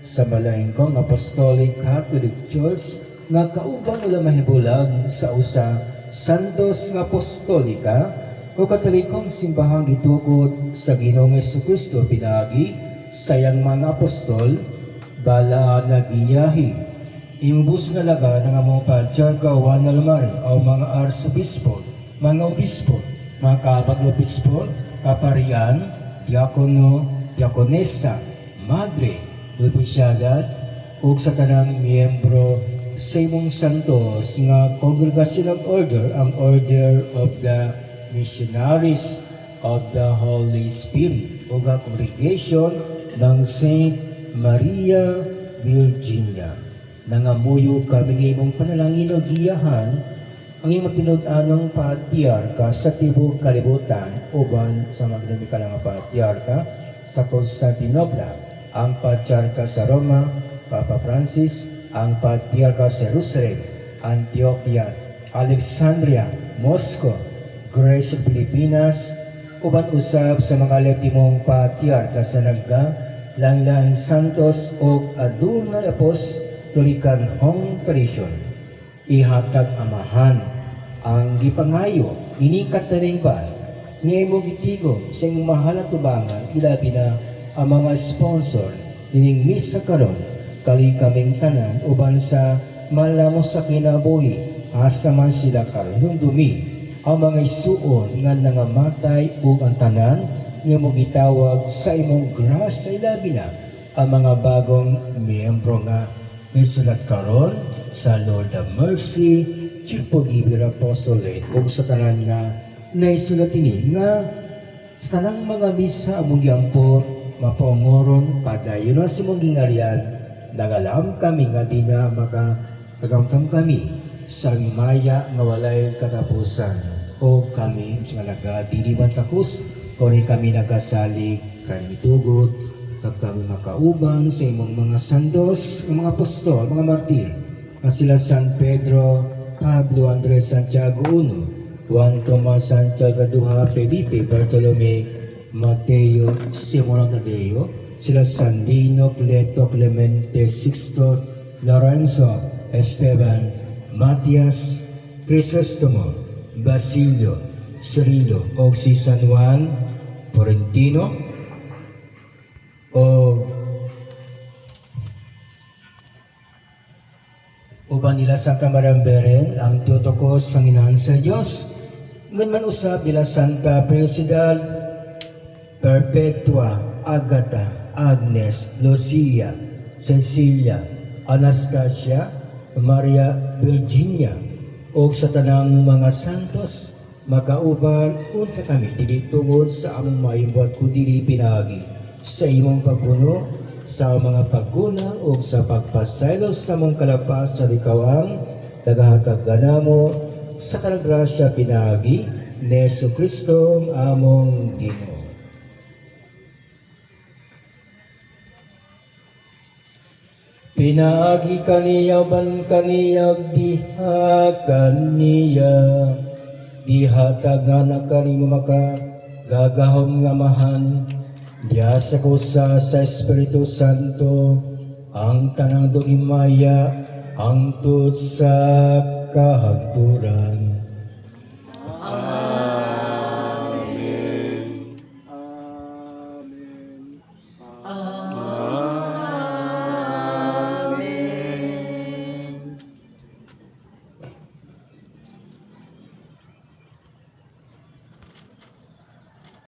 sa Malaingkong Apostolic Catholic Church nga kauban ulang mahibulag sa usa Santos nga Apostolika o Katolikong simbahang gitukod sa Ginoong Jesucristo pinagi sayang mga apostol bala nagiyahi imbus nga laga ng among Patriarka Juan Almar o mga arsobispo, mga obispo, mga kabag-obispo, kaparian, diakono, diakonesa, madre, opisyalad, ug sa tanang miyembro sa imong santos nga Congregational Order, ang Order of the Missionaries of the Holy Spirit o nga Congregation ng Saint Maria Virginia. Nangamuyo kami ng imong panalangin o giyahan ang imong tinud-anong patriarka sa tibok kalibutan uban sa magdumikal nga patriarka sa Constantinople, ang patriarka sa Roma, Papa Francis, ang patriarka sa Jerusalem, Antioquia, Alexandria, Moscow, Grace Pilipinas, uban usab sa mga letimong patriarka sa nagka-langlaing santos o adunay apostolikan hong tradisyon. Ihatag amahan ang gipangayo inikat na rin ba nga mo gitigom sa iyong mahal at tubangan ilabi na ang mga sponsor dining misa karon kali kaming tanan uban sa malamos sa kinabuhi asa man sila karon yung dumi ang mga isuon nga nangamatay ug ang tanan nga mo gitawag sa imong grasya ilabi na ang mga bagong miyembro nga misulat karon sa Lord of Mercy, Chipogibir Apostolate ug sa tanan nga naisulat ini nga sa tanang mga misa among giampo mapaungoron padayon sa imong gingarian nagalam kami nga di na makagamtam kami sa maya nga walay katapusan o kami nga nagadiliban takos kung kami nagasalig kami tugot at kami makauban sa imong mga santos, mga apostol, mga martir na sila San Pedro, Pablo, Andres, Santiago I, Juan Tomas, Santiago II, Felipe, Bartolome, Mateo, Simon Tadeo, sila San Lino, Cleto, Clemente, Sixto, Lorenzo, Esteban, Matias, Crisostomo, Basilio, Cirilo, o si San Juan, Florentino, o uban nila Santa Maramberen, ang tutokos sang inahan sa Diyos, ngan man usab nila Santa Felicidad, Perpetua, Agata, Agnes, Lucia, Cecilia, Anastasia, Maria Virginia, o sa tanang mga santos, makauban unta kami tinitungod sa among maimbot kudili pinagi sa imong pagpuno, sa mga paggunang o sa pagpasaylos sa mong kalapas sa likawang nagahatag ganamo sa kalagrasya pinagi ni Jesucristo among Ginoo. Pinaagi kaniya ban kaniyag diha kaniya dihatag nga nakanimo maka gagahom nga mahan diya sa kusa sa Espiritu Santo ang tanang dugimaya hangtod sa kahagturan.